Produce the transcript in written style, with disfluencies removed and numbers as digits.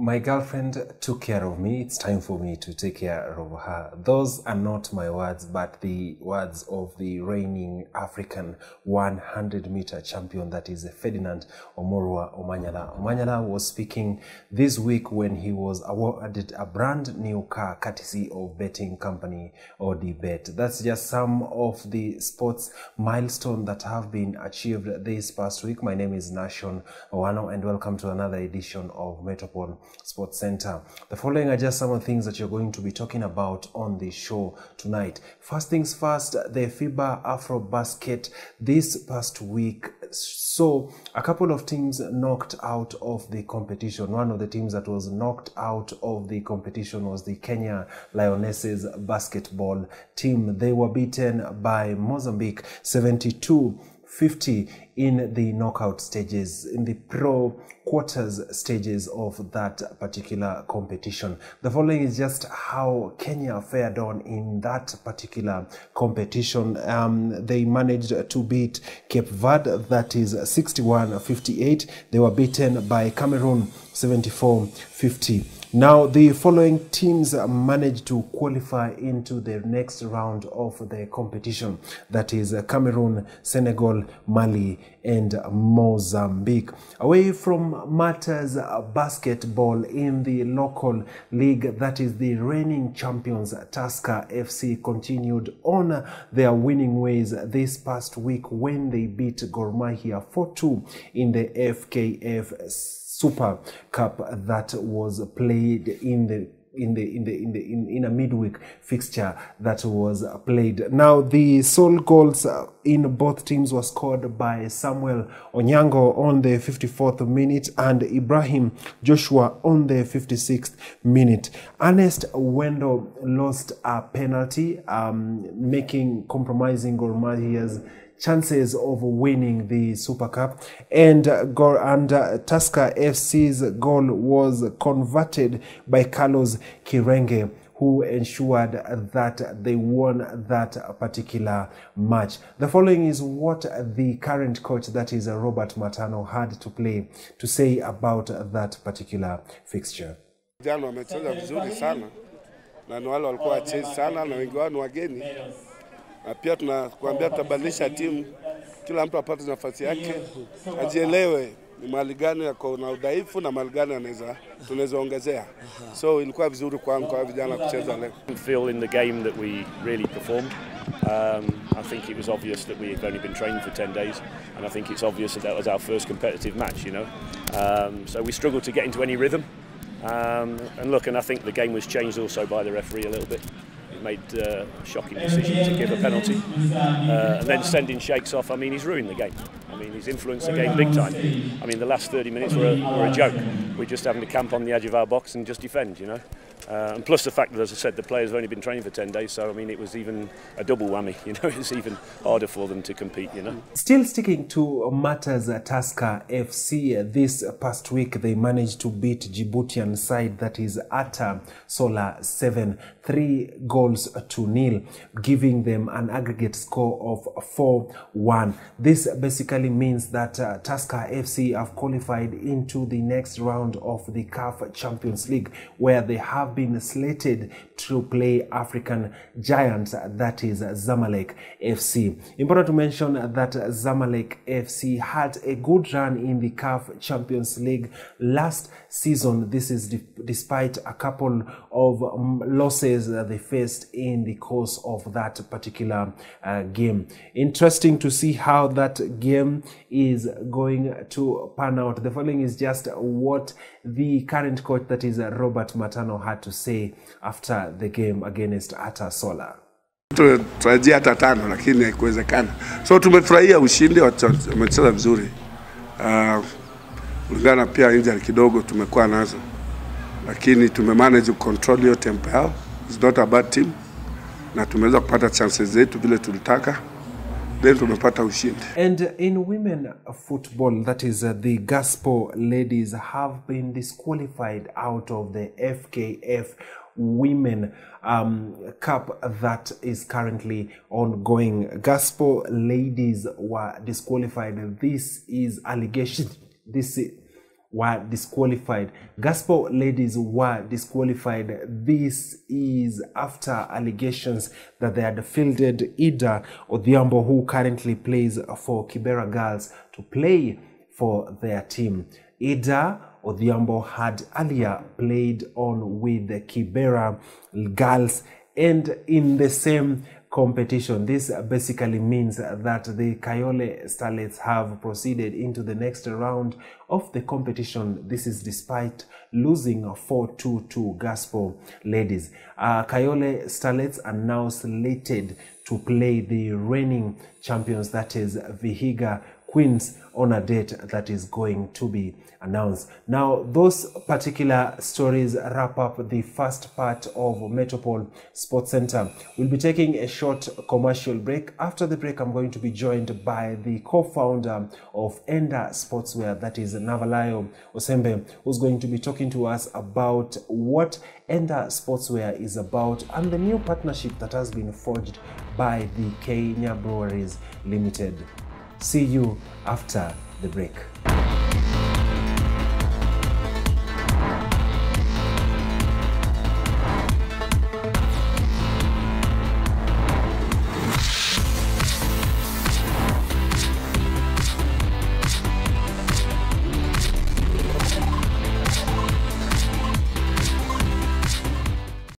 My girlfriend took care of me. It's time for me to take care of her. Those are not my words, but the words of the reigning African 100-meter champion, that is Ferdinand Omorua Omanyala. Omanyala was speaking this week when he was awarded a brand new car courtesy of betting company ODBet. That's just some of the sports milestones that have been achieved this past week. My name is Nashon Owano and welcome to another edition of Metropole Sports Center. The following are just some of the things that you're going to be talking about on the show tonight. First things first, the FIBA Afrobasket this past week. So a couple of teams knocked out of the competition. One of the teams that was knocked out of the competition was the Kenya Lionesses basketball team. They were beaten by Mozambique 72-50 in the knockout stages, in the pro quarters stages of that particular competition. The following is just how Kenya fared on in that particular competition. They managed to beat Cape Verde, that is 61-58. They were beaten by Cameroon 74-50. Now, the following teams managed to qualify into the next round of the competition. That is Cameroon, Senegal, Mali, and Mozambique. Away from matters basketball in the local league, that is the reigning champions Tusker FC continued on their winning ways this past week when they beat Gor Mahia 4-2 in the FKF Super Cup that was played in a midweek fixture that was played. Now, the sole goals in both teams were scored by Samuel Onyango on the 54th minute and Ibrahim Joshua on the 56th minute. Ernest Wendo lost a penalty, compromising Gor Mahia's chances of winning the Super Cup, and Tusker FC's goal was converted by Carlos Kirenge, who ensured that they won that particular match. The following is what the current coach, that is Robert Matano, had to say about that particular fixture. Jana wamecheza vizuri sana na wale walikuwa wachezi sana na wengi wao ni wageni. Na pia tunakuambia tutabadilisha timu, kila mtu apate nafasi yake, ajielewe ni mahali gani yako na udhaifu na mahali gani tunaweza ongezea. So ilikuwa vizuri kwangu kwa vijana kucheza leo. I feel in the game that we really performed. I think it was obvious that we had only been training for 10 days, and I think it's obvious that was our first competitive match, you know. So we struggled to get into any rhythm. And I think the game was changed also by the referee a little bit. Made a shocking decision to give a penalty and then sending Shakes off. I mean, he's ruined the game. I mean, he's influenced the game big time. I mean, the last 30 minutes were a joke. We're just having to camp on the edge of our box and just defend, you know. And plus the fact that, as I said, the players have only been training for 10 days, so I mean, it was even a double whammy, you know. It's even harder for them to compete, you know. Still sticking to matters at Tusker FC, this past week they managed to beat Djiboutian side, that is Ata Sola 7-3 goals to nil, giving them an aggregate score of 4-1. This basically means that Tusker FC have qualified into the next round of the Caf Champions League, where they have been slated to play African giants, that is Zamalek FC. Important to mention that Zamalek FC had a good run in the Caf Champions League last season. This is despite a couple of losses that they faced in the course of that particular game. Interesting to see how that game is going to pan out. The following is just what the current coach, that is Robert Matano, had to say after the game against Ata Sola. Tutarajia hata 5 lakini haikuwezekana. So tumefurahia ushindi, wamecheza vizuri. Kulingana pia injury kidogo tumekuwa nazo, lakini tumemanage control hiyo tempo yao. It's not a bad team, na tumeweza kupata chances zetu vile tulitaka. Then tumepata ushindi. And in women football, that is the Gospel ladies have been disqualified out of the FKF Women Cup that is currently ongoing. Gospel ladies were disqualified. This is allegation. were disqualified. Gospel ladies were disqualified. This is after allegations that they had fielded Ida Odhiambo, who currently plays for Kibera Girls, to play for their team. Ida Odhiambo had earlier played on with the Kibera Girls and in the same competition. This basically means that the Kayole Starlets have proceeded into the next round of the competition. This is despite losing 4-2 to Gospel ladies. Kayole Starlets are now slated to play the reigning champions, that is Vihiga Queens, on a date that is going to be announced. Now, those particular stories wrap up the first part of Metropole Sports Center. We'll be taking a short commercial break. After the break, I'm going to be joined by the co-founder of Enda Sportswear, that is Navalayo Osembe, who's going to be talking to us about what Enda Sportswear is about and the new partnership that has been forged by the Kenya Breweries Limited. See you after the break.